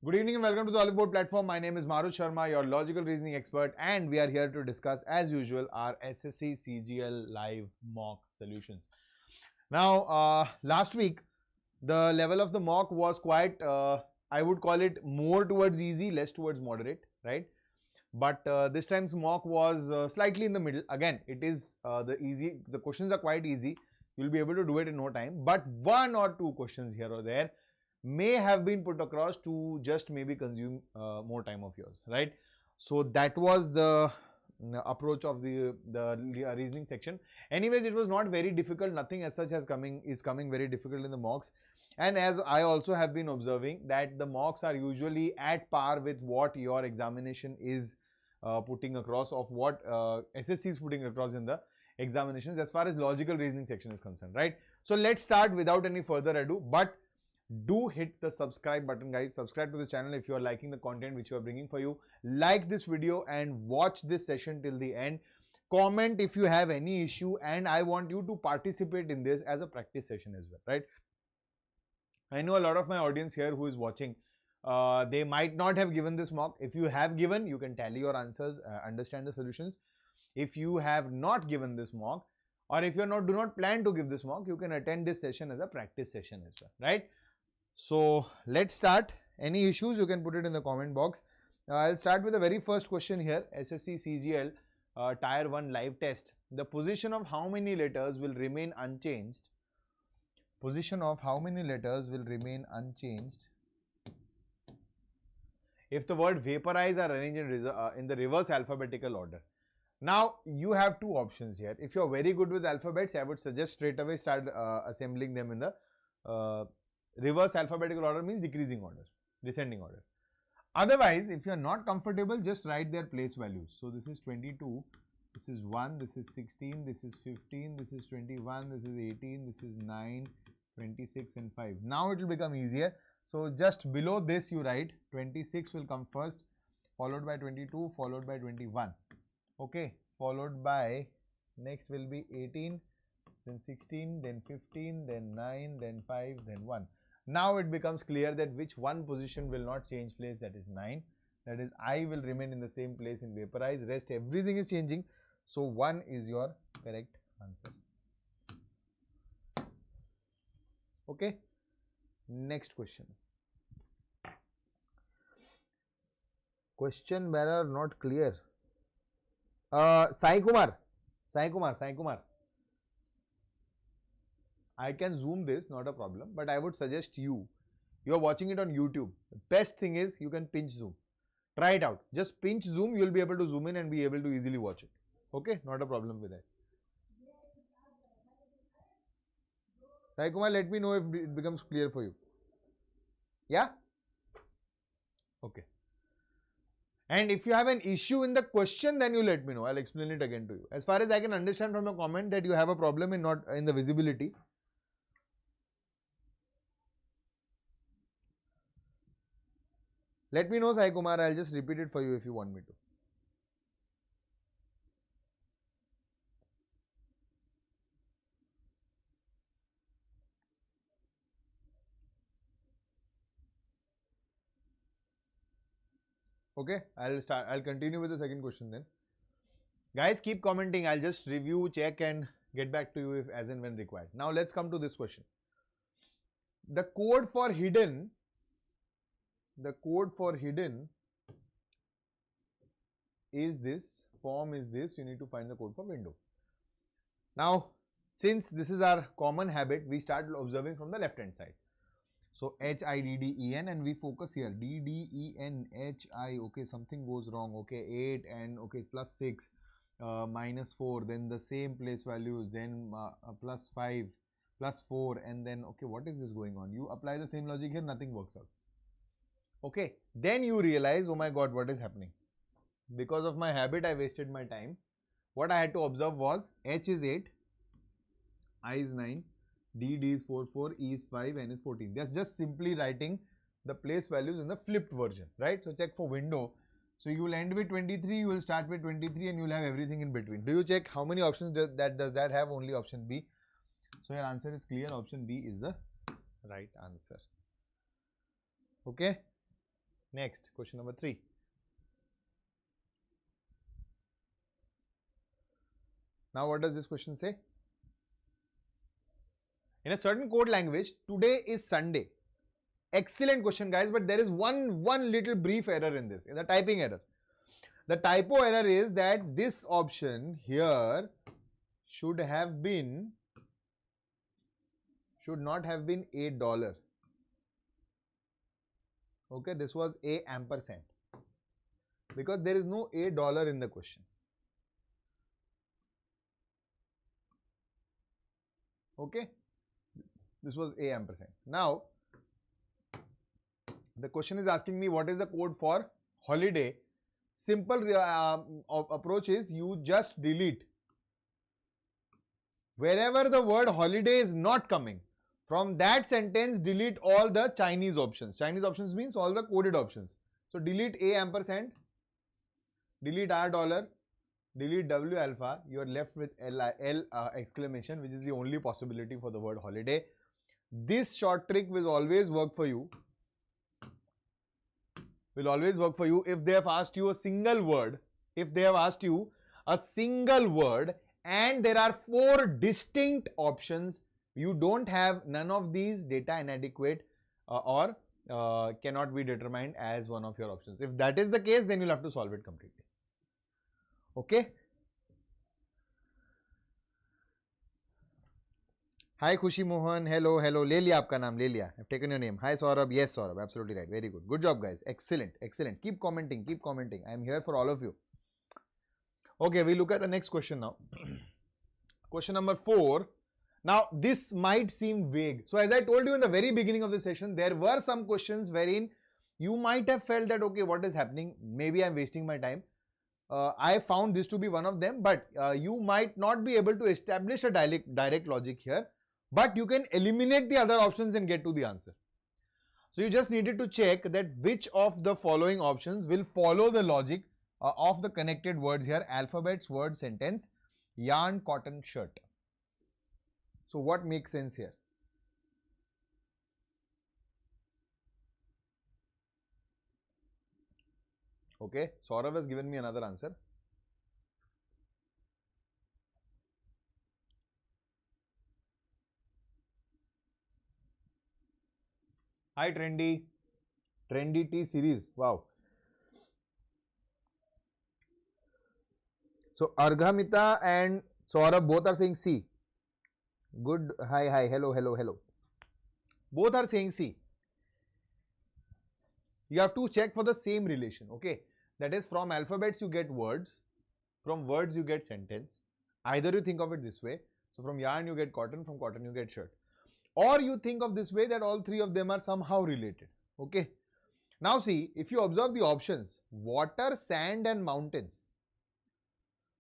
Good evening and welcome to the Oliveboard platform. My name is Marut Sharma, your logical reasoning expert, and we are here to discuss, as usual, our SSC CGL live mock solutions. Now, last week, the level of the mock was quite, I would call it more towards easy, less towards moderate, right? But this time's mock was slightly in the middle. Again, it is the questions are quite easy. You'll be able to do it in no time, but one or two questions here or there may have been put across to just maybe consume more time of yours, right? So that was the approach of the reasoning section. Anyways, it was not very difficult. Nothing as such is coming very difficult in the mocks. And as I also have been observing that the mocks are usually at par with what your examination is putting across, of what SSC is putting across in the examinations as far as logical reasoning section is concerned, right? So let's start without any further ado, but do hit the subscribe button, guys. Subscribe to the channel if you are liking the content which we are bringing for you. Like this video and watch this session till the end. Comment if you have any issue, and I want you to participate in this as a practice session as well, right? I know a lot of my audience here who is watching, they might not have given this mock. If you have given, you can tally your answers, understand the solutions. If you have not given this mock, or if you do not plan to give this mock, you can attend this session as a practice session as well, right? So let's start. Any issues, you can put it in the comment box. I'll start with the very first question here. SSC CGL Tier 1 live test. The position of how many letters will remain unchanged? Position of how many letters will remain unchanged if the word vaporize are arranged in the reverse alphabetical order? Now, you have two options here. If you're very good with alphabets, I would suggest straight away start assembling them in the reverse alphabetical order, means decreasing order, descending order. Otherwise, if you are not comfortable, just write their place values. So this is 22, this is 1, this is 16, this is 15, this is 21, this is 18, this is 9, 26 and 5. Now it will become easier. So just below this you write 26 will come first, followed by 22, followed by 21. Okay, followed by, next will be 18, then 16, then 15, then 9, then 5, then 1. Now it becomes clear that which one position will not change place, that is 9. That is, I will remain in the same place in vaporize, rest everything is changing. So 1 is your correct answer. Okay, next question. Question bearer not clear. Sai Kumar. I can zoom this, not a problem, but I would suggest you are watching it on YouTube. The best thing is you can pinch zoom. Try it out. Just pinch zoom, you will be able to zoom in and be able to easily watch it. Okay, not a problem with that. Sai Kumar, let me know if it becomes clear for you. Yeah? Okay. And if you have an issue in the question, then you let me know. I'll explain it again to you. As far as I can understand from your comment that you have a problem in the visibility. Let me know, Sai Kumar. I'll just repeat it for you if you want me to. Okay, I'll continue with the second question then. Guys, keep commenting. I'll just review, check and get back to you if as and when required. Now let's come to this question. The code for hidden is this, form is this, you need to find the code for window. Now, since this is our common habit, we start observing from the left hand side. So HIDDEN, and we focus here, DDEN, HI, okay, something goes wrong, okay, 8 and okay, plus 6, minus 4, then the same place values, then plus 5, plus 4, and then, okay, what is this going on? You apply the same logic here, nothing works out. Okay, then you realize, oh my God, what is happening? Because of my habit, I wasted my time. What I had to observe was H is 8, I is 9, D is 4, 4, E is 5, N is 14. That's just simply writing the place values in the flipped version, right? So check for window. So you will end with 23, you will start with 23 and you will have everything in between. Do you check how many options does that have? Only option B. So your answer is clear. Option B is the right answer. Okay. Next, question number 3. Now, what does this question say? In a certain code language, today is Sunday. Excellent question, guys, but there is one little brief error in this, in the typing error. The typo error is that this option here should not have been $8. Okay, this was a ampersand, because there is no $8 in the question. Okay, this was a ampersand. Now, the question is asking me what is the code for holiday. Simple approach is you just delete. Wherever the word holiday is not coming, from that sentence delete all the Chinese options. Chinese options means all the coded options. So delete a ampersand, delete $, delete W alpha. You are left with L exclamation, which is the only possibility for the word holiday. This short trick will always work for you. If they have asked you a single word, and there are 4 distinct options, you don't have none of these data inadequate or cannot be determined as one of your options. If that is the case, then you'll have to solve it completely. Okay. Hi Khushi Mohan, hello. ले लिया आपका नाम, ले लिया. I've taken your name. Hi Saurabh, yes Saurabh, absolutely right, very good. Good job guys, excellent. Keep commenting. I am here for all of you. Okay, we look at the next question now. Question number 4. Now this might seem vague. So as I told you in the very beginning of the session, there were some questions wherein you might have felt that, okay, what is happening? Maybe I'm wasting my time. I found this to be one of them, but you might not be able to establish a direct logic here. But you can eliminate the other options and get to the answer. So you just needed to check that which of the following options will follow the logic of the connected words here: alphabets, word, sentence, yarn, cotton, shirt. So what makes sense here? Okay, Saurav has given me another answer. Hi Trendy T series, wow. So Arghamita and Saurabh both are saying C. Good, hi, hello. Both are saying C. You have to check for the same relation, okay? That is, from alphabets you get words, from words you get sentence. Either you think of it this way, so from yarn you get cotton, from cotton you get shirt. Or you think of this way, that all 3 of them are somehow related. Okay. Now see, if you observe the options, water, sand and mountains.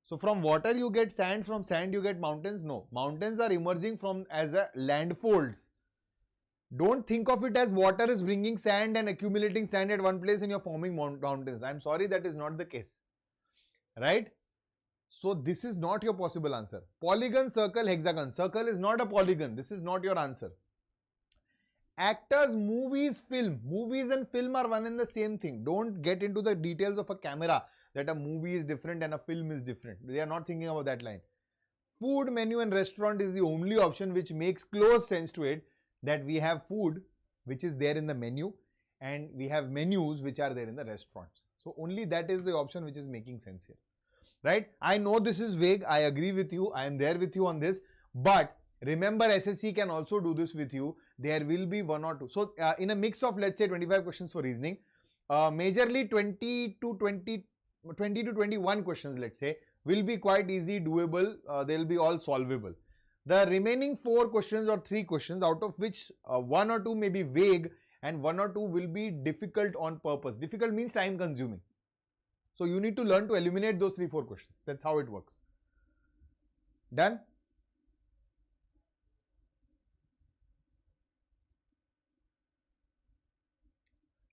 So from water you get sand, from sand you get mountains. No, mountains are emerging from as a landfolds. Don't think of it as water is bringing sand and accumulating sand at one place and you're forming mountains. I'm sorry, that is not the case. Right? So this is not your possible answer. Polygon, circle, hexagon. Circle is not a polygon. This is not your answer. Actors, movies, film. Movies and film are one and the same thing. Don't get into the details of a camera, that a movie is different and a film is different. They are not thinking about that line. Food, menu and restaurant is the only option which makes close sense to it, that we have food which is there in the menu and we have menus which are there in the restaurants. So only that is the option which is making sense here. Right? I know this is vague. I agree with you. I am there with you on this. But remember, SSC can also do this with you. There will be 1 or 2. So in a mix of, let's say, 25 questions for reasoning, majorly 20 to 21 questions, let's say, will be quite easy, doable. They will be all solvable. The remaining 4 questions or 3 questions, out of which 1 or 2 may be vague and 1 or 2 will be difficult on purpose. Difficult means time consuming. So you need to learn to eliminate those 3-4 questions. That's how it works. Done?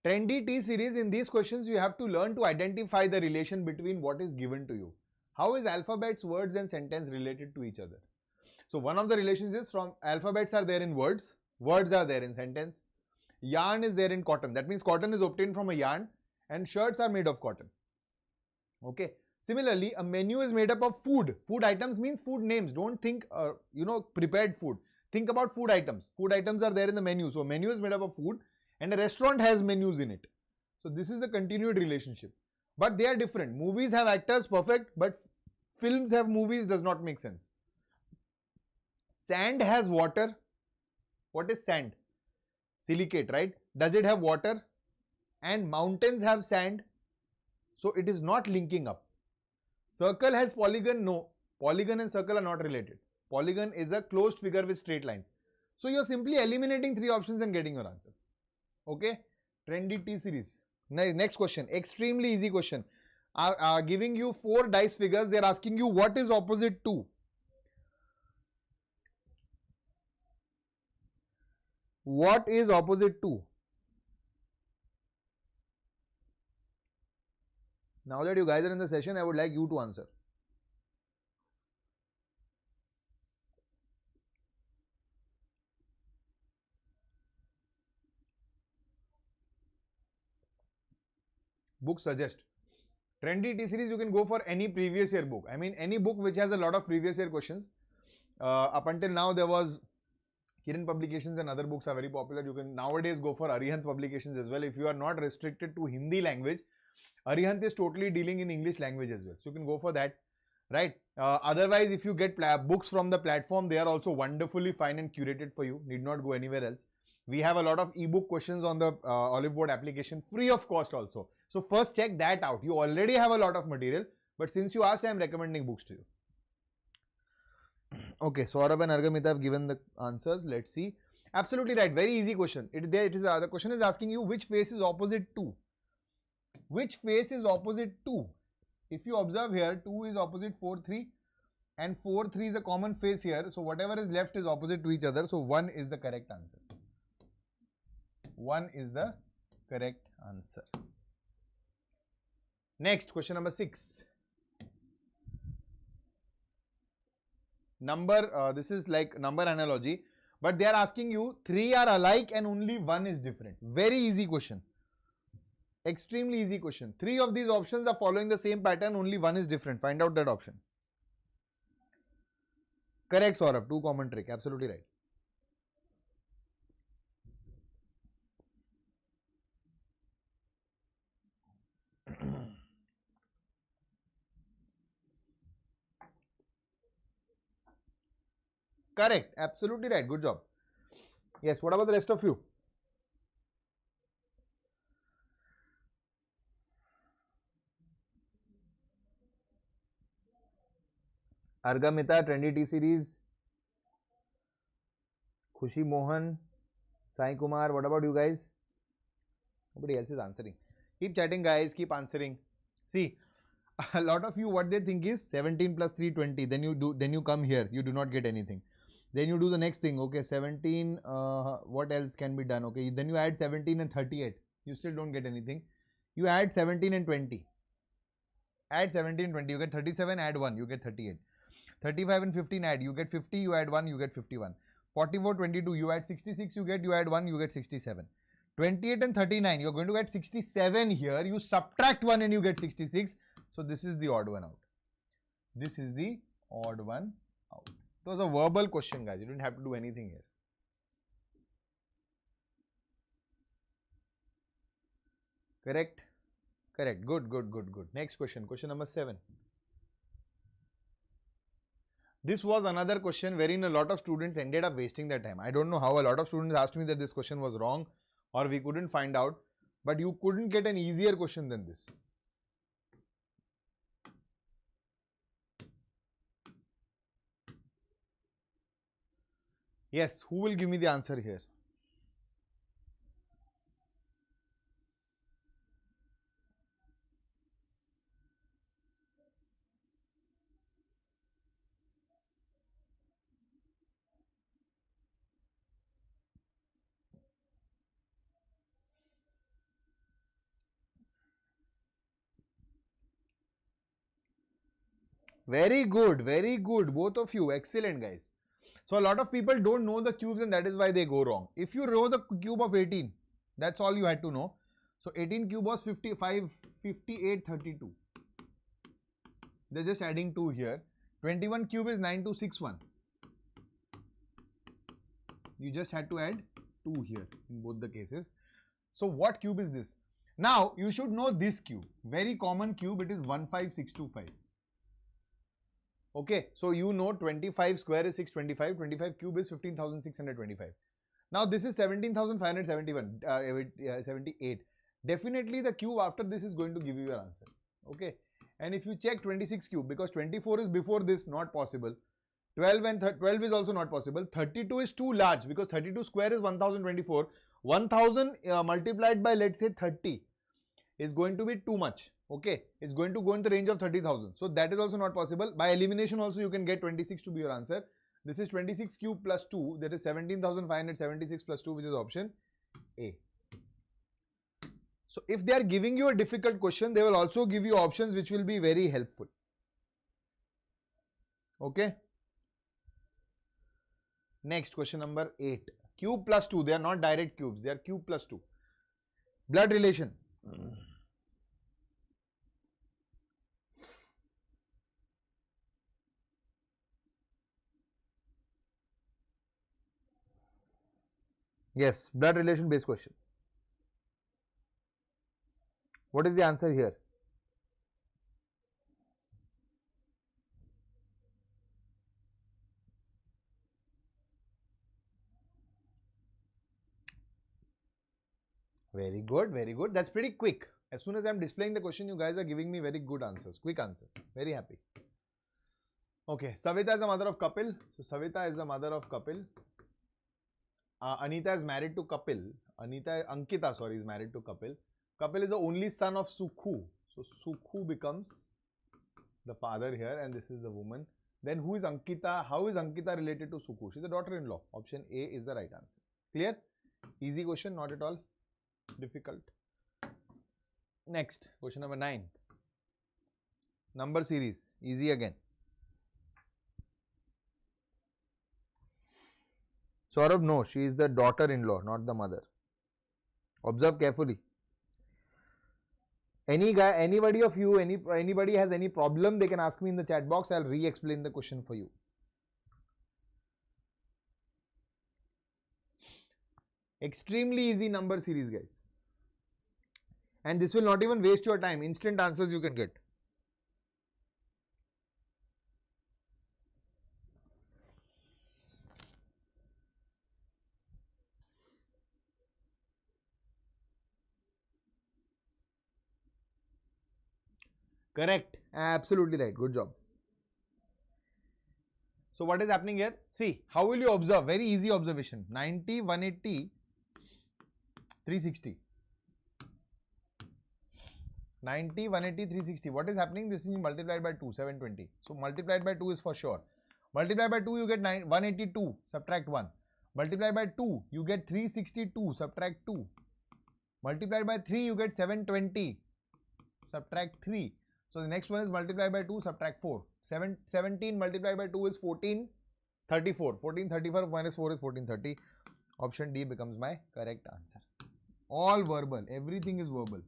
Trendy T series, in these questions you have to learn to identify the relation between what is given to you. How is alphabets, words and sentence related to each other? So one of the relations is, from alphabets are there in words are there in sentence, Yarn is there in cotton. That means cotton is obtained from a yarn and shirts are made of cotton. Okay. Similarly, a menu is made up of food. Food items means food names. Don't think, prepared food. Think about food items. Food items are there in the menu. So, menu is made up of food and a restaurant has menus in it. So, this is the continued relationship. But they are different. Movies have actors, perfect. But films have movies, does not make sense. Sand has water. What is sand? Silicate, right? Does it have water? And mountains have sand. So, it is not linking up. Circle has polygon? No. Polygon and circle are not related. Polygon is a closed figure with straight lines. So, you are simply eliminating 3 options and getting your answer. Okay. Trendy T series. Next question. Extremely easy question. Are giving you 4 dice figures. They are asking you what is opposite to. What is opposite to? Now that you guys are in the session, I would like you to answer. Book suggest. Trendy T series, you can go for any previous year book. I mean, any book which has a lot of previous year questions. Up until now, there was Kiran Publications and other books are very popular. You can nowadays go for Arihant Publications as well. If you are not restricted to Hindi language, Arihant is totally dealing in English language as well. So, you can go for that, right? Otherwise, if you get books from the platform, they are also wonderfully fine and curated for you. Need not go anywhere else. We have a lot of ebook questions on the Oliveboard application, free of cost also. So, first check that out. You already have a lot of material, but since you asked, I am recommending books to you. Okay, Saurabh and Argamita have given the answers. Let's see. Absolutely right. Very easy question. The question is asking you which face is opposite to. Which face is opposite to? If you observe here, 2 is opposite 4, 3 and 4, 3 is a common face here. So, whatever is left is opposite to each other. So, 1 is the correct answer. 1 is the correct answer. Next, question number 6. Number, this is like number analogy, but they are asking you 3 are alike and only 1 is different. Very easy question. Extremely easy question. 3 of these options are following the same pattern, only 1 is different. Find out that option. Correct, Saurabh. 2 common trick. Absolutely right. Correct. Absolutely right. Good job. Yes. What about the rest of you? Argamita, Trendy T series. Khushi Mohan, Sai Kumar. What about you guys? Nobody else is answering. Keep chatting, guys. Keep answering. See, a lot of you, what they think is 17 plus 3, 20. Then you come here. You do not get anything. Then you do the next thing. Okay, 17. What else can be done? Okay, then you add 17 and 38. You still don't get anything. You add 17 and 20. Add 17 and 20. You get 37. Add 1. You get 38. 35 and 15 add. You get 50. You add 1. You get 51. 44, 22. You add 66. You add 1. You get 67. 28 and 39. You're going to get 67 here. You subtract 1 and you get 66. So, this is the odd one out. This is the odd one out. It was a verbal question, guys. You didn't have to do anything here. Correct? Correct. Good, good, good, good. Next question. Question number 7. This was another question wherein a lot of students ended up wasting their time. I don't know how. A lot of students asked me that this question was wrong or we couldn't find out. But you couldn't get an easier question than this. Yes, who will give me the answer here? Very good, very good. Both of you, excellent, guys. So, a lot of people don't know the cubes and that is why they go wrong. If you know the cube of 18, That's all you had to know. So 18 cube was 55, 58, 32. They're just adding 2 here. 21 cube is 9261. You just had to add 2 here in both the cases. So what cube is this? Now you should know this cube. Very common cube. It is 15625. Okay. So you know 25 square is 625. 25 cube is 15,625. Now this is 17,571. 78. Definitely the cube after this is going to give you your answer. Okay. And if you check 26 cube, because 24 is before this, not possible. 12 and 12 is also not possible. 32 is too large because 32 square is 1024. 1000 multiplied by, let's say, 30 is going to be too much. Okay, it's going to go in the range of 30,000. So that is also not possible. By elimination also you can get 26 to be your answer. This is 26 cube plus 2, that is 17,576 plus 2, which is option A. So if they are giving you a difficult question, they will also give you options which will be very helpful. Okay. Next, question number 8. Cube plus 2. They are not direct cubes. They are cube plus 2. Blood relation. Yes, blood relation based question. What is the answer here? Very good, very good. That's pretty quick. As soon as I'm displaying the question, you guys are giving me very good answers, quick answers. Very happy. Okay, Savita is the mother of Kapil. So Savita is the mother of Kapil. Anita is married to Kapil. Ankita, sorry, is married to Kapil. Kapil is the only son of Sukhu. So Sukhu becomes the father here, and this is the woman. Then who is Ankita? How is Ankita related to Sukhu? She's the daughter-in-law. Option A is the right answer. Clear? Easy question, not at all difficult. Next, question number 9. Number series. Easy again. Saurabh, no, she is the daughter-in-law, not the mother. Observe carefully. Anybody of you, anybody has any problem, they can ask me in the chat box. I'll re-explain the question for you. Extremely easy number series, guys. And this will not even waste your time. Instant answers you can get. Correct. Absolutely right. Good job. So what is happening here? See, how will you observe? Very easy observation. 90, 180, 360. 90, 180, 360. What is happening? This is multiplied by 2, 720. So multiplied by 2 is for sure. Multiply by 2, you get 182, subtract 1. Multiply by 2, you get 362, subtract 2. Multiply by 3, you get 720, subtract 3. So the next one is multiply by 2, subtract 4. 17 multiplied by 2 is 1434. 1434 minus 4 is 1430. Option D becomes my correct answer. All verbal. Everything is verbal.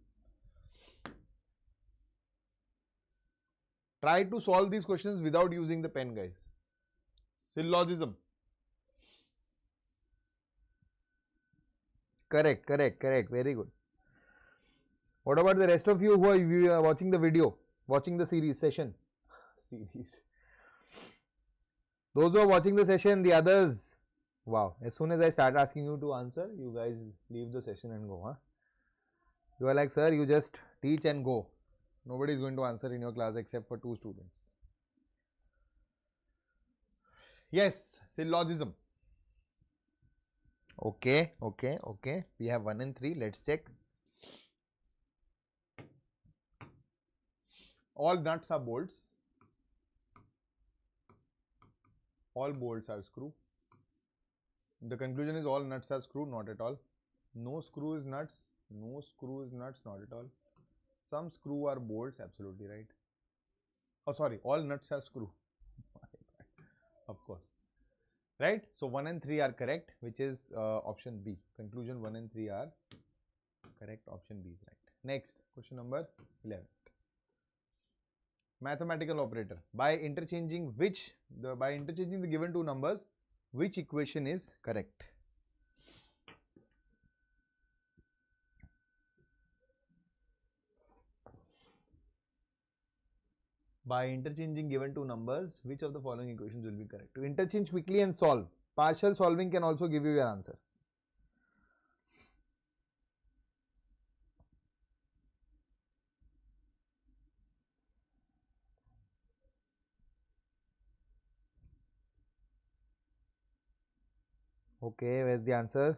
Try to solve these questions without using the pen, guys. Syllogism. Correct. Very good. What about the rest of you who are watching the video, watching the series session? Those who are watching the session, the others. Wow. As soon as I start asking you to answer, you guys leave the session and go. Huh? You are like, sir, you just teach and go. Nobody is going to answer in your class except for 2 students. Yes, syllogism. Okay. We have 1 and 3. Let's check. All nuts are bolts. All bolts are screw. The conclusion is all nuts are screw, not at all. No screw is nuts. No screw is nuts, not at all. Some screw are bolts, absolutely right. Oh, sorry, all nuts are screw. Of course. Right? So 1 and 3 are correct, which is option B. Conclusion 1 and 3 are Correct, option B is right. Next, question number 11. Mathematical operator. By interchanging the given two numbers, which equation is correct? By interchanging given two numbers, which of the following equations will be correct? To interchange quickly and solve. Partial solving can also give you your answer. Okay, where's the answer?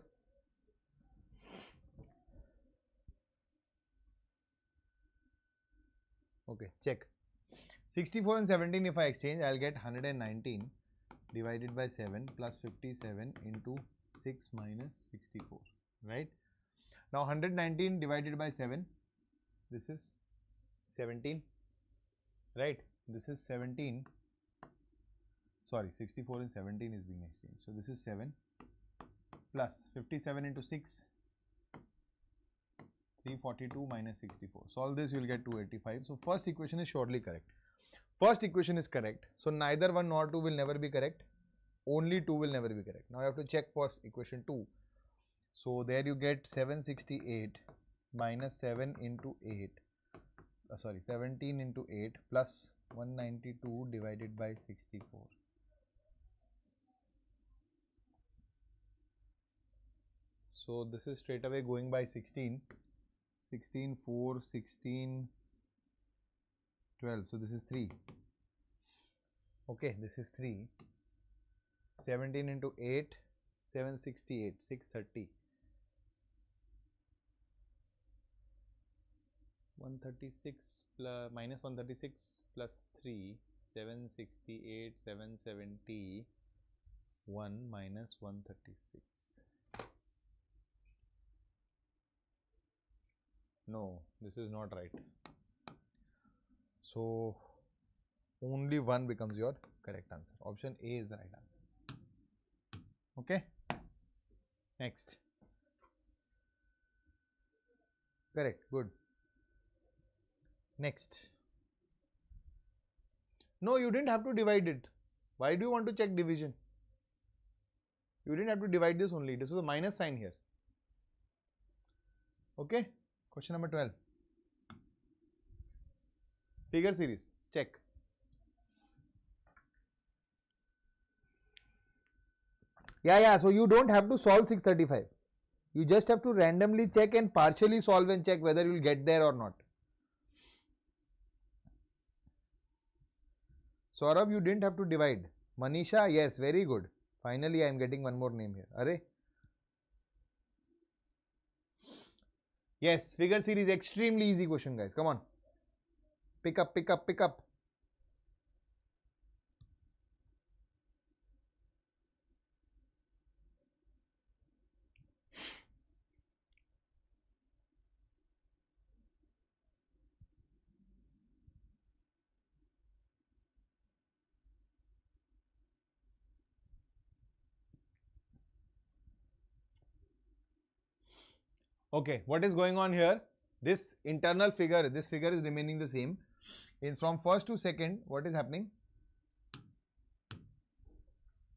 Okay, check. 64 and 17 if I exchange, I'll get 119 divided by 7 plus 57 into 6 minus 64, right? Now 119 divided by 7, this is 17, right? This is 17, sorry, 64 and 17 is being exchanged. So this is 7 plus 57 into 6, 342 minus 64. Solve this, you will get 285. So first equation is surely correct. First equation is correct. So neither 1 nor 2 will never be correct. Only 2 will never be correct. Now you have to check for equation 2. So there you get 768 minus 7 into 8. 17 into 8 plus 192 divided by 64. So this is straight away going by 16. 16, 4, 16, 12. So this is 3. Okay, this is 3. 17 into 8, 768, 630. 136 plus minus 136 plus 3, 768, 770, 1 minus 136. No, this is not right. So only 1 becomes your correct answer. Option A is the right answer. Okay. Next. Correct. Good. Next. No, you didn't have to divide it. Why do you want to check division? You didn't have to divide this only. This is a minus sign here. Okay. Question number 12. Figure series. Check. Yeah. So you don't have to solve 635. You just have to randomly check and partially solve and check whether you will get there or not. Saurabh, you didn't have to divide. Manisha, yes, very good. Finally, I am getting one more name here. Arey. Yes, figure series, extremely easy question, guys. Come on. Pick up. Okay, what is going on here? This internal figure, this figure is remaining the same. From first to second, what is happening?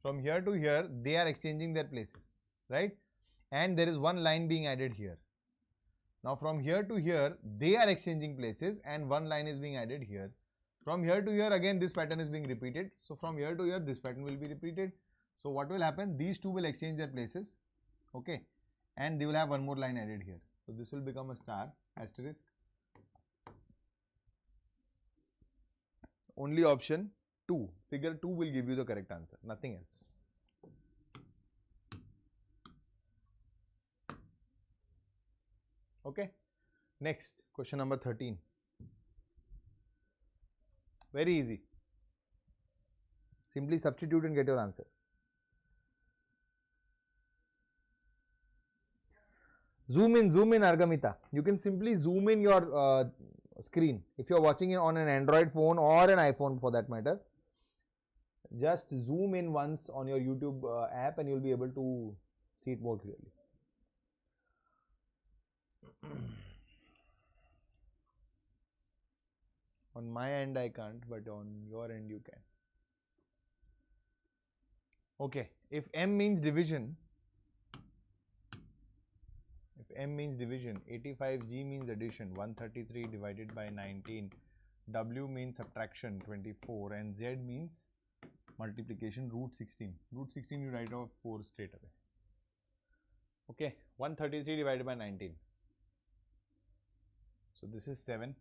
From here to here, they are exchanging their places, right? And there is one line being added here. Now from here to here, they are exchanging places and one line is being added here. From here to here, again this pattern is being repeated. So from here to here, this pattern will be repeated. So what will happen? These two will exchange their places, okay? And they will have one more line added here. So this will become a star, asterisk. Only option 2, figure 2 will give you the correct answer, nothing else. Okay, next question number 13. Very easy. Simply substitute and get your answer. Zoom in, Argamita. You can simply zoom in your screen. If you are watching it on an Android phone or an iPhone for that matter, just zoom in once on your YouTube app and you will be able to see it more clearly. On my end I can't, but on your end you can. Okay, if M means division, 85G means addition, 133 divided by 19, W means subtraction, 24, and Z means multiplication, root 16. Root 16 you write off 4 straight away. Okay, 133 divided by 19. So this is 7.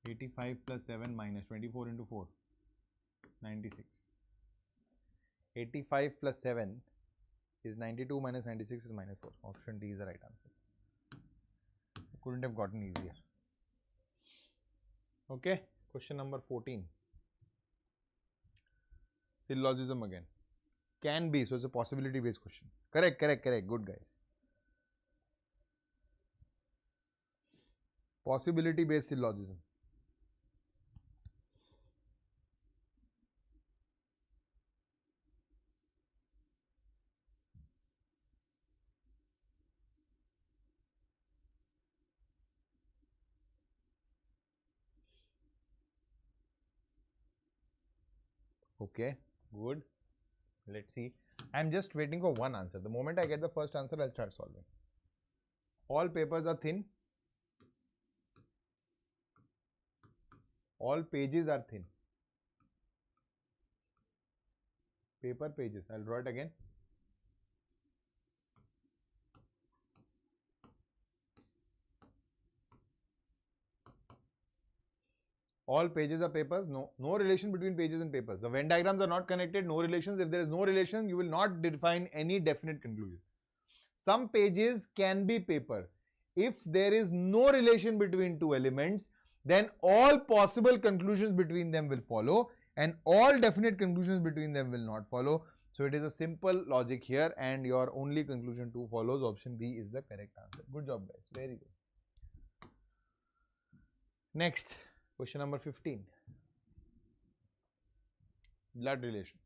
85 plus 7 minus 24 into 4, 96. 85 plus 7 is 92 minus 96 is minus 4. Option D is the right answer. Couldn't have gotten easier. Okay, question number 14. Syllogism again. Can be, so it's a possibility based question. Correct. Good guys. Possibility based syllogism. Okay, good. Let's see. I'm just waiting for one answer. The moment I get the first answer, I'll start solving. All papers are thin. All pages are thin. Paper pages. I'll draw it again. All pages are papers. No relation between pages and papers. The Venn diagrams are not connected. No relations. If there is no relation, you will not define any definite conclusion. Some pages can be paper. If there is no relation between two elements, then all possible conclusions between them will follow and all definite conclusions between them will not follow. So it is a simple logic here and your only conclusion 2 follows. Option B is the correct answer. Good job guys. Very good. Next, question number 15. Blood relation.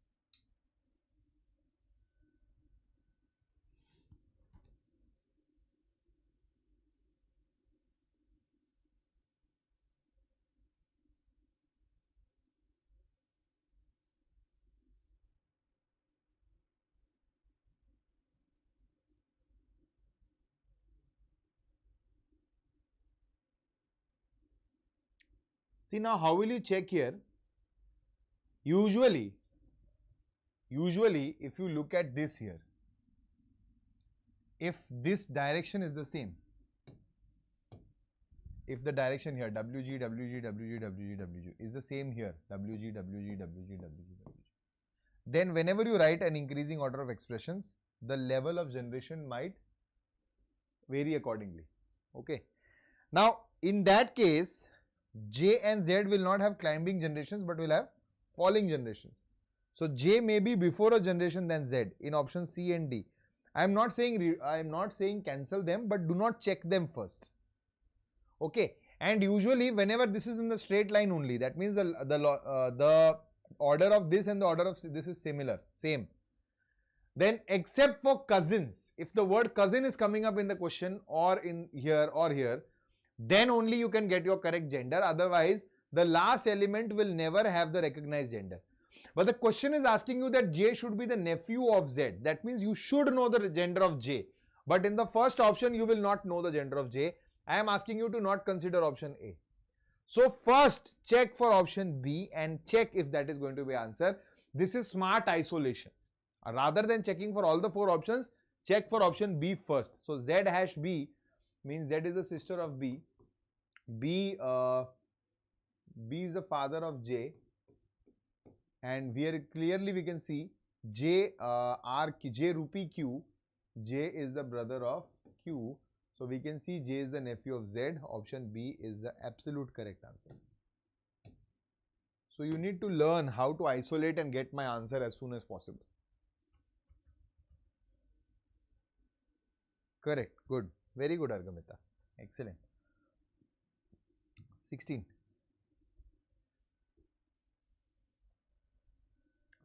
See now, how will you check here? Usually if you look at this here, if this direction is the same, if the direction here WG, WG, WG, WG, WG is the same here, WG, WG, WG, WG, WG, then whenever you write an increasing order of expressions, the level of generation might vary accordingly. Okay. Now, in that case, J and Z will not have climbing generations but will have falling generations. So J may be before a generation than Z in option C and D. I am not saying cancel them, but do not check them first. Okay, and usually whenever this is in the straight line only, that means the order of this and the order of this is same. Then except for cousins, if the word cousin is coming up in the question or in here or here, then only you can get your correct gender. Otherwise, the last element will never have the recognized gender. But the question is asking you that J should be the nephew of Z. That means you should know the gender of J. But in the first option, you will not know the gender of J. I am asking you to not consider option A. So first, check for option B and check if that is going to be answer. This is smart isolation. Rather than checking for all the 4 options, check for option B first. So Z hash B means Z is the sister of B. B is the father of J, and clearly we can see J J rupee Q. J is the brother of Q. So we can see J is the nephew of Z. Option B is the absolute correct answer. So you need to learn how to isolate and get my answer as soon as possible. Correct. Good. Very good, Argamita. Excellent. 16.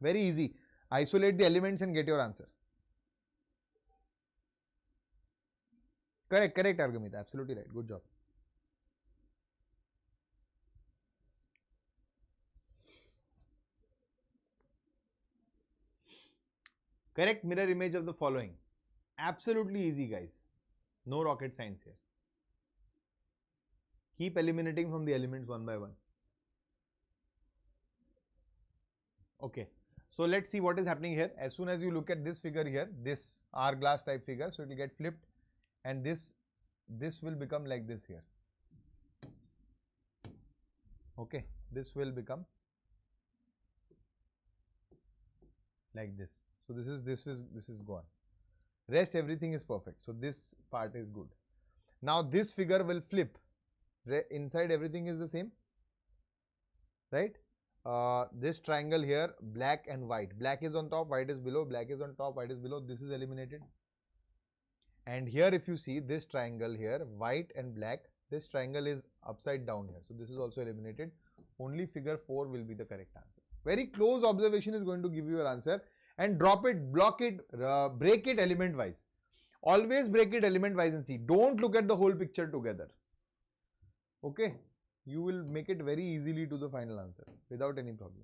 Very easy. Isolate the elements and get your answer. Correct, correct, Argamita. Absolutely right. Good job. Correct mirror image of the following. Absolutely easy, guys. No rocket science here. Keep eliminating from the elements one by one. Okay. So let's see what is happening here. As soon as you look at this figure here, this hourglass type figure, so it will get flipped, and this will become like this here. Okay, this will become like this. So this is gone. Rest everything is perfect. So this part is good. Now this figure will flip. Inside everything is the same, right? This triangle here, black and white. Black is on top, white is below. Black is on top, white is below. This is eliminated. And here if you see this triangle here, white and black, this triangle is upside down here. So this is also eliminated. Only figure 4 will be the correct answer. Very close observation is going to give you your answer. And drop it, block it, break it element wise. Always break it element wise and see. Don't look at the whole picture together. Okay. You will make it very easily to the final answer without any problem.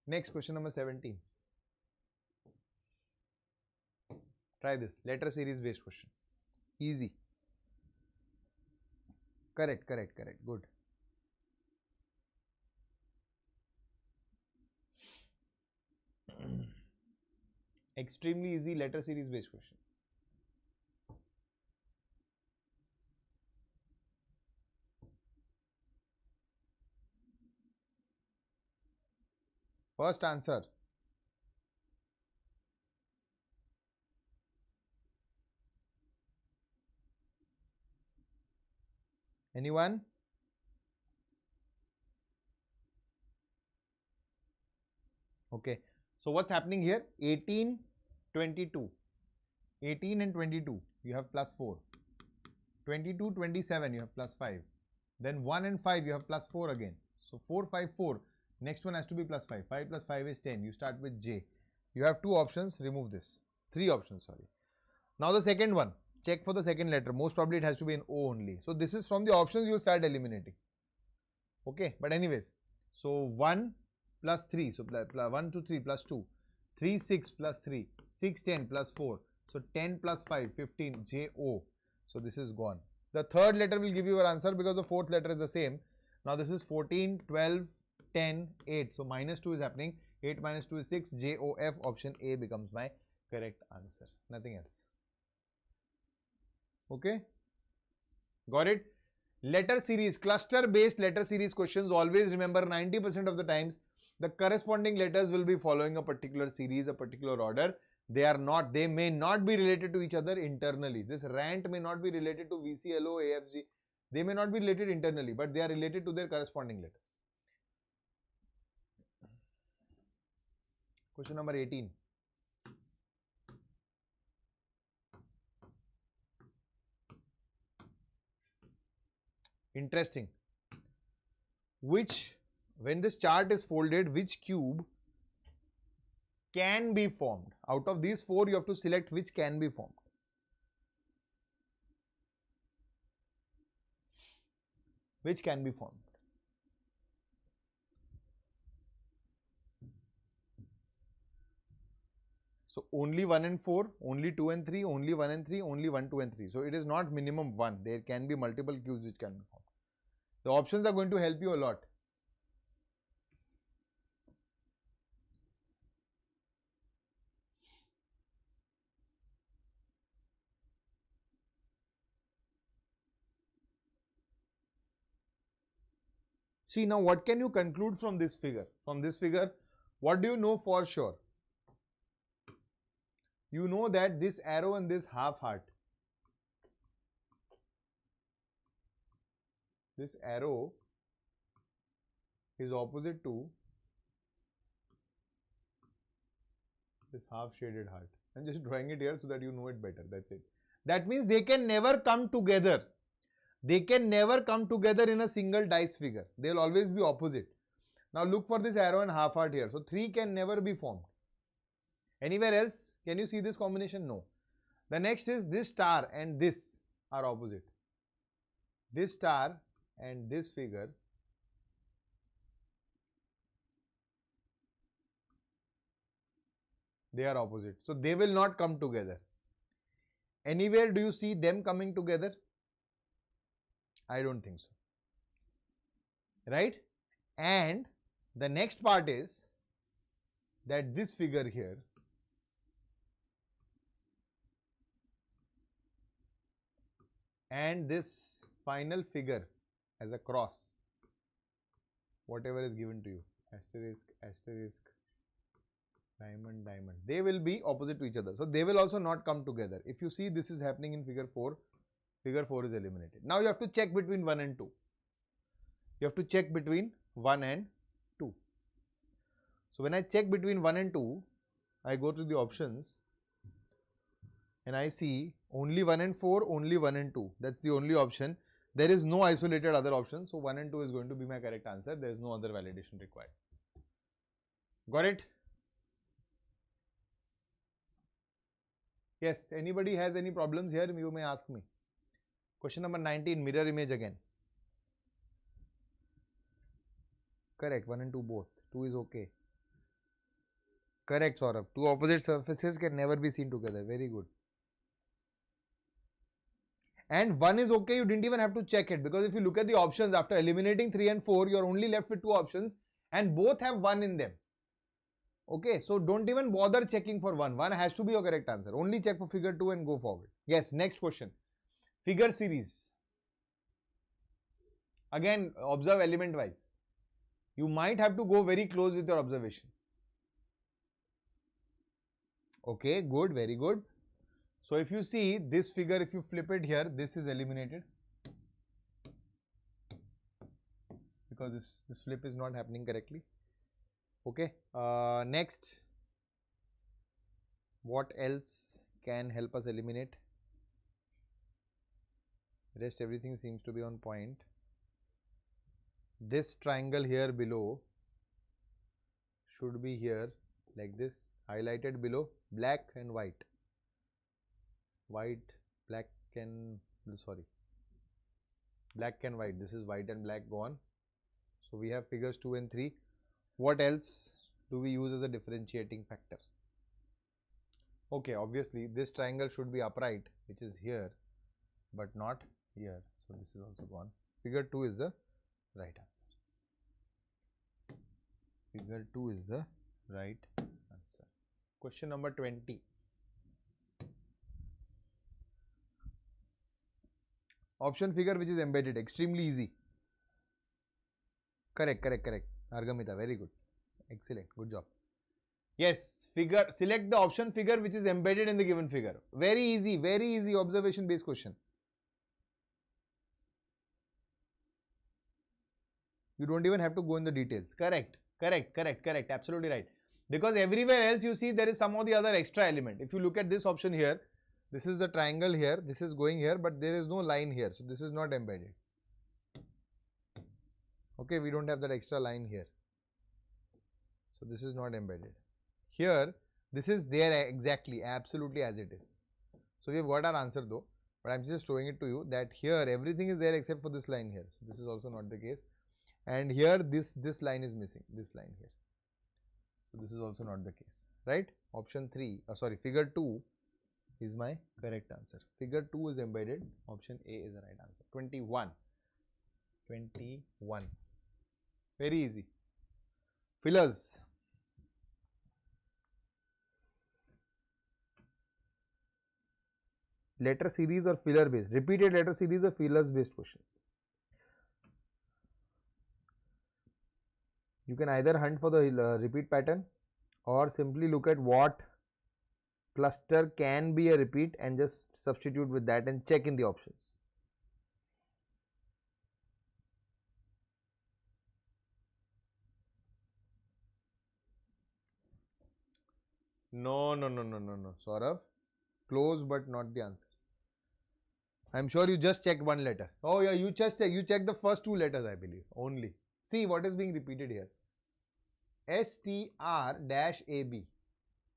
Next, question number 17. Try this. Letter series based question. Easy. Correct, correct, correct. Good. Extremely easy letter series based question. First answer. Anyone? Okay. So what's happening here? 18, 22. 18 and 22, you have plus 4. 22, 27, you have plus 5. Then 1 and 5, you have plus 4 again. So 4, 5, 4. Next one has to be plus 5. 5 plus 5 is 10. You start with J. You have 2 options. Remove this. 3 options, sorry. Now the second one. Check for the second letter. Most probably it has to be an O only. So this is from the options you will start eliminating. Okay. But anyways. So 1 plus 3. So 1 to 3 plus 2. 3, 6 plus 3. 6, 10 plus 4. So 10 plus 5, 15. J-O. So this is gone. The third letter will give you your answer because the fourth letter is the same. Now this is 14, 12, 10, 8. So minus 2 is happening. 8 minus 2 is 6. J-O-F. Option A becomes my correct answer. Nothing else. Okay. Got it? Letter series, cluster based letter series questions. Always remember 90% of the times the corresponding letters will be following a particular series, a particular order. They may not be related to each other internally. This rant may not be related to VCLO, AFG. They may not be related internally, but they are related to their corresponding letters. Question number 18. Interesting. When this chart is folded, which cube can be formed? Out of these 4, you have to select which can be formed. Which can be formed? So only 1 and 4, only 2 and 3, only 1 and 3, only 1, 2 and 3. So it is not minimum 1. There can be multiple cubes which can be formed. The options are going to help you a lot. See, now what can you conclude from this figure? From this figure, what do you know for sure? You know that this arrow and this half heart, this arrow is opposite to this half shaded heart. I'm just drawing it here so that you know it better. That's it. That means they can never come together. They can never come together in a single dice figure. They will always be opposite. Now look for this arrow and half heart here. So 3 can never be formed. Anywhere else, can you see this combination? No. The next is this star and this are opposite. This star and this figure they are opposite. So they will not come together. Anywhere do you see them coming together? I don't think so. Right? And the next part is that this figure here and this final figure as a cross, whatever is given to you, asterisk, asterisk, diamond, diamond, they will be opposite to each other. So they will also not come together. If you see this is happening in figure 4, figure 4 is eliminated. Now you have to check between 1 and 2. You have to check between 1 and 2. So when I check between 1 and 2, I go to the options and I see only 1 and 4, only 1 and 2. That's the only option. There is no isolated other option. So 1 and 2 is going to be my correct answer. There is no other validation required. Got it? Yes, anybody has any problems here, you may ask me. Question number 19, mirror image again. Correct, 1 and 2 both. 2 is okay. Correct, Saurabh. Two opposite surfaces can never be seen together. Very good. And 1 is okay, you didn't even have to check it, because if you look at the options after eliminating 3 and 4, you are only left with 2 options and both have 1 in them. Okay, so don't even bother checking for 1. 1 has to be your correct answer. Only check for figure 2 and go forward. Yes, next question. Figure series. Again, observe element wise. You might have to go very close with your observation. Okay, good, very good. So if you see this figure, if you flip it here, this is eliminated because this flip is not happening correctly. Okay, next, what else can help us eliminate? Rest everything seems to be on point. This triangle here below should be here like this, highlighted below, black and white. White, black and, sorry, black and white. This is white and black gone. So we have figures 2 and 3. What else do we use as a differentiating factor? Okay, obviously this triangle should be upright, which is here, but not here. So this is also gone. Figure 2 is the right answer. Figure 2 is the right answer. Question number 20. Option figure which is embedded, extremely easy. Correct, correct, correct. Argamita, very good. Excellent, good job. Yes, figure, select the option figure which is embedded in the given figure. Very easy observation based question. You don't even have to go in the details. Correct, correct, correct, correct. Absolutely right. Because everywhere else you see there is some of the other extra element. If you look at this option here, this is the triangle here, this is going here, but there is no line here. So this is not embedded. Okay, we don't have that extra line here. So this is not embedded. Here, this is there exactly, absolutely as it is. So we have got our answer though, but I'm just showing it to you that here everything is there except for this line here. So this is also not the case. And here this line is missing, this line here. So this is also not the case, right? Option 3, figure 2 is my correct answer. Figure 2 is embedded. Option A is the right answer. 21. 21. Very easy. Fillers. Letter series or filler based. Repeated letter series or fillers based questions. You can either hunt for the repeat pattern or simply look at what cluster can be a repeat and just substitute with that and check in the options. No, Saurabh. Close but not the answer. I'm sure you just checked one letter. Oh yeah, you checked the first 2 letters, I believe, only. See what is being repeated here. STR-AB.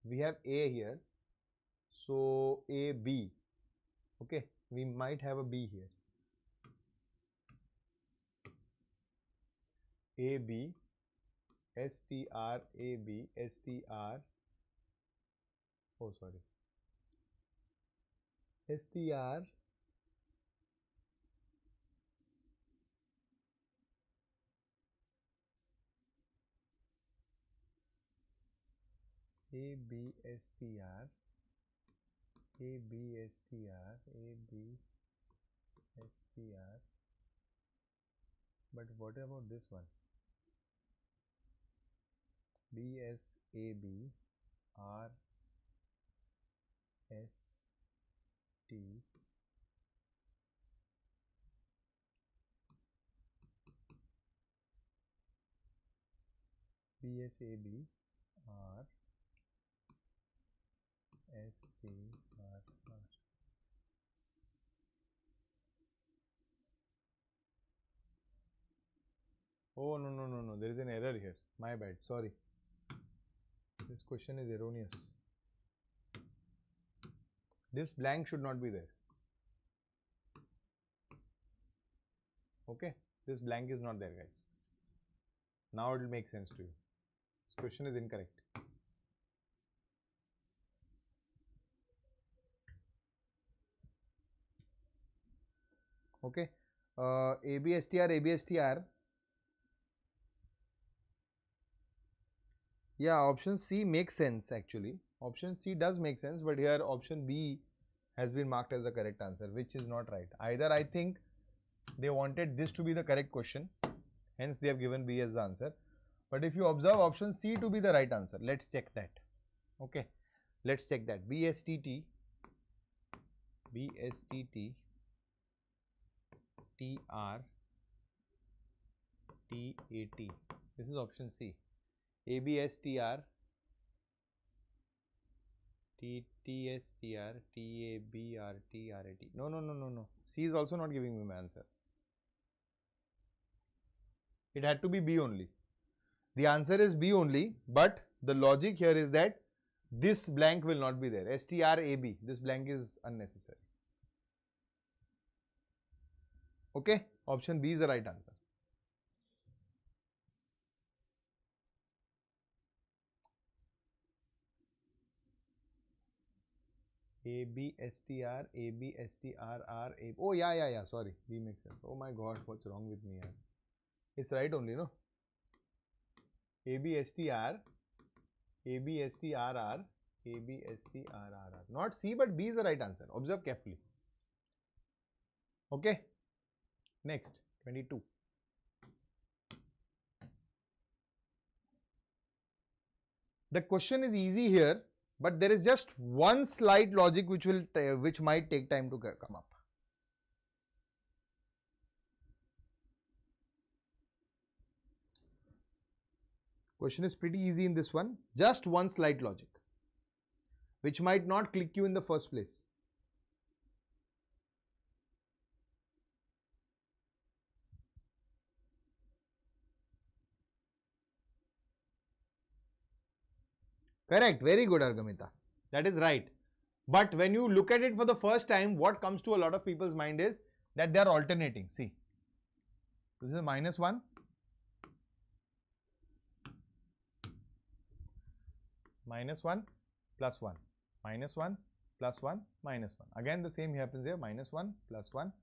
We have A here. So A, B. Okay, we might have a B here. A, B, STR, A, B, STR. Oh, sorry. STR. A, B, STR. A, B, STR. A, B, STR. But what about this one? B, S, A, B, R, S, T. B, S, A, B, R, S, T, R, R. Oh, no, no, no, no. There is an error here. My bad. Sorry. This question is erroneous. This blank should not be there. Okay. This blank is not there, guys. Now it will make sense to you. This question is incorrect. Okay. ABSTR, ABSTR. Yeah, option C makes sense actually. Option C does make sense, but here option B has been marked as the correct answer, which is not right. Either I think they wanted this to be the correct question, hence they have given B as the answer. But if you observe option C to be the right answer, let's check that. Okay, let's check that. BSTT, BSTT, TR, TAT. This is option C. ABSTR, TTSTR, TABRT, No, no, no, no, no. C is also not giving me my answer. It had to be B only. The answer is B only, but the logic here is that this blank will not be there. STRAB, this blank is unnecessary. Okay, option B is the right answer. ABSTR, ABSTRR, A. Oh, yeah. Sorry, B makes sense. Oh my God, what's wrong with me? It's right only, no? ABSTR, ABSTRR, ABSTRRR. Not C, but B is the right answer. Observe carefully. Okay. Next, 22. The question is easy here, but there is just one slight logic which might take time to come up. Question is pretty easy in this one. Just one slight logic, which might not click you in the first place. Correct. Very good, Argamita. That is right. But when you look at it for the first time, what comes to a lot of people's mind is that they are alternating. See, this is -1. -1 plus 1, -1 plus 1, -1. Again, the same happens here. -1 plus 1,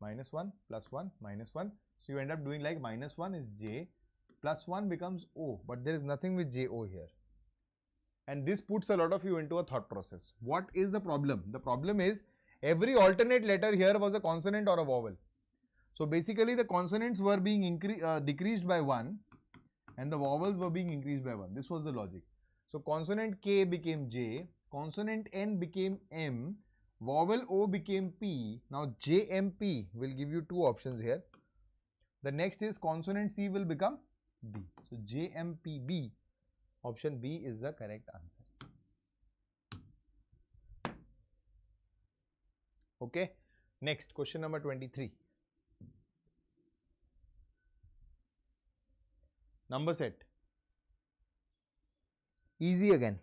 -1 plus 1, -1. So you end up doing like -1 is J, plus 1 becomes O, but there is nothing with JO here. And this puts a lot of you into a thought process. What is the problem? The problem is every alternate letter here was a consonant or a vowel. So basically the consonants were being decreased by 1 and the vowels were being increased by 1. This was the logic. So consonant K became J, consonant N became M, vowel O became P. Now JMP will give you two options here. The next is consonant C will become B. So JMPB, option B is the correct answer. Okay, next question number 23. Number set. Easy again.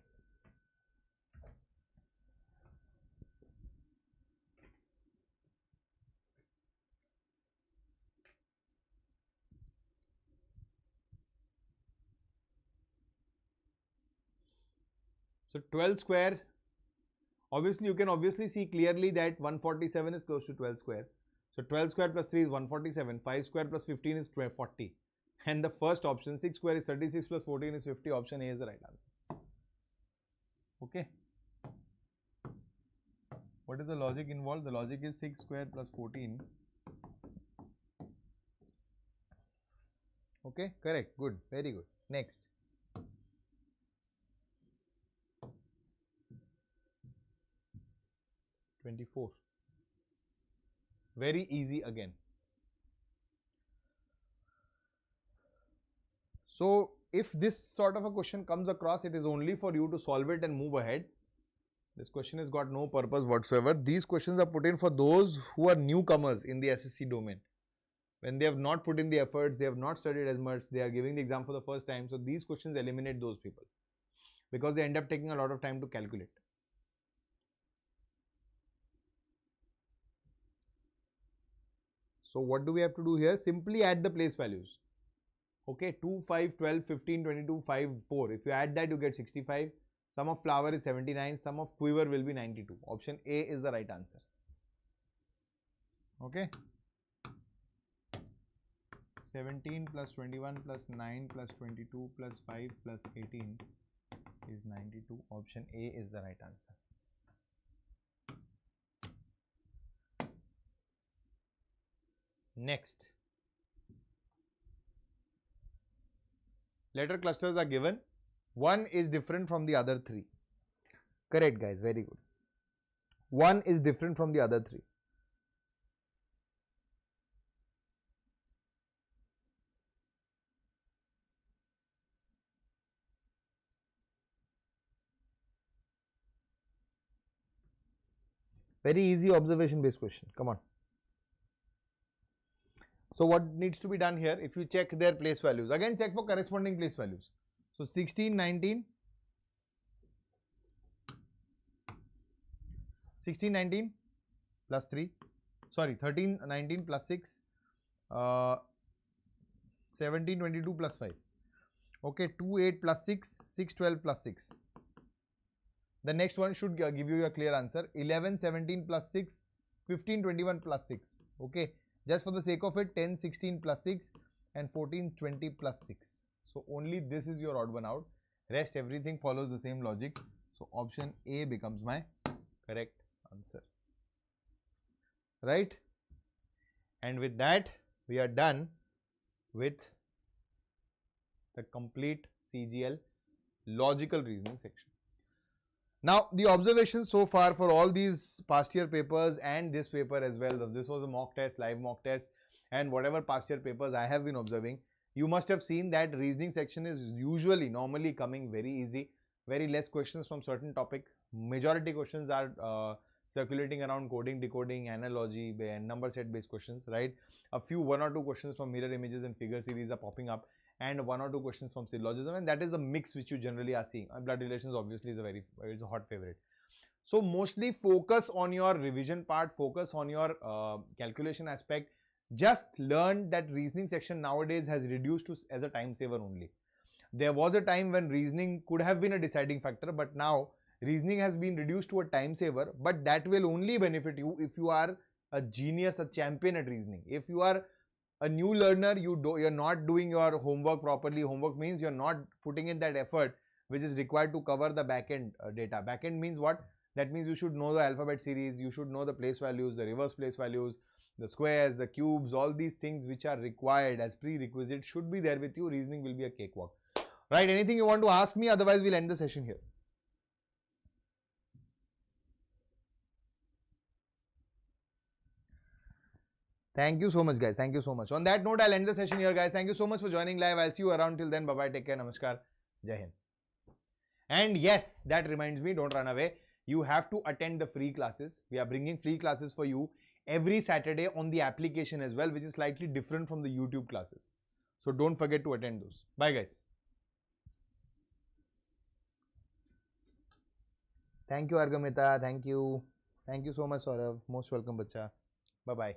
So 12 square, obviously you can see clearly that 147 is close to 12 square. So 12 square plus 3 is 147, 5 square plus 15 is 40. And the first option, 6 square is 36 plus 14 is 50. Option A is the right answer. Okay. What is the logic involved? The logic is 6 square plus 14. Okay, correct. Good. Very good. Next. (24). Very easy again. So, if this sort of a question comes across, it is only for you to solve it and move ahead. This question has got no purpose whatsoever. These questions are put in for those who are newcomers in the SSC domain. When they have not put in the efforts, they have not studied as much, they are giving the exam for the first time. So, these questions eliminate those people because they end up taking a lot of time to calculate. So, what do we have to do here? Simply add the place values. Okay, 2, 5, 12, 15, 22, 5, 4. If you add that, you get 65. Sum of flower is 79. Sum of quiver will be 92. Option A is the right answer. Okay. 17 plus 21 plus 9 plus 22 plus 5 plus 18 is 92. Option A is the right answer. Next. Letter clusters are given. One is different from the other three. Correct, guys. Very good. One is different from the other three. Very easy observation based question. Come on. So what needs to be done here? If you check their place values, again check for corresponding place values. So 16, 19, 16, 19 plus 3, sorry 13, 19 plus 6, 17, 22 plus 5. Okay, 2, 8 plus 6, 6, 12 plus 6. The next one should give you a clear answer. 11, 17 plus 6, 15, 21 plus 6. Okay. Just for the sake of it, 10, 16 plus 6 and 14, 20 plus 6. So, only this is your odd one out. Rest everything follows the same logic. So, option A becomes my correct answer. Right? And with that, we are done with the complete CGL logical reasoning section. Now, the observations so far for all these past year papers and this paper as well, this was a mock test, live mock test, and whatever past year papers I have been observing, you must have seen that reasoning section is normally coming very easy, very less questions from certain topics. Majority questions are circulating around coding, decoding, analogy, and number set based questions, right? A few, 1 or 2 questions from mirror images and figure series are popping up, and 1 or 2 questions from syllogism, and that is the mix which you generally are seeing. Blood relations obviously is a hot favorite. So mostly focus on your revision part, focus on your calculation aspect. Just learn that reasoning section nowadays has reduced to as a time saver only. There was a time when reasoning could have been a deciding factor, but now reasoning has been reduced to a time saver, but that will only benefit you if you are a genius, a champion at reasoning. If you are a new learner, you're not doing your homework properly. Homework means you're not putting in that effort which is required to cover the backend data. Backend means what? That means you should know the alphabet series, you should know the place values, the reverse place values, the squares, the cubes, all these things which are required as prerequisites should be there with you. Reasoning will be a cakewalk. Right? Anything you want to ask me? Otherwise, we'll end the session here. Thank you so much, guys. Thank you so much. On that note, I'll end the session here, guys. Thank you so much for joining live. I'll see you around till then. Bye-bye. Take care. Namaskar. Jai Hind. And yes, that reminds me, don't run away. You have to attend the free classes. We are bringing free classes for you every Saturday on the application as well, which is slightly different from the YouTube classes. So don't forget to attend those. Bye, guys. Thank you, Argamita. Thank you. Thank you so much, Saurav. Most welcome, bacha. Bye-bye.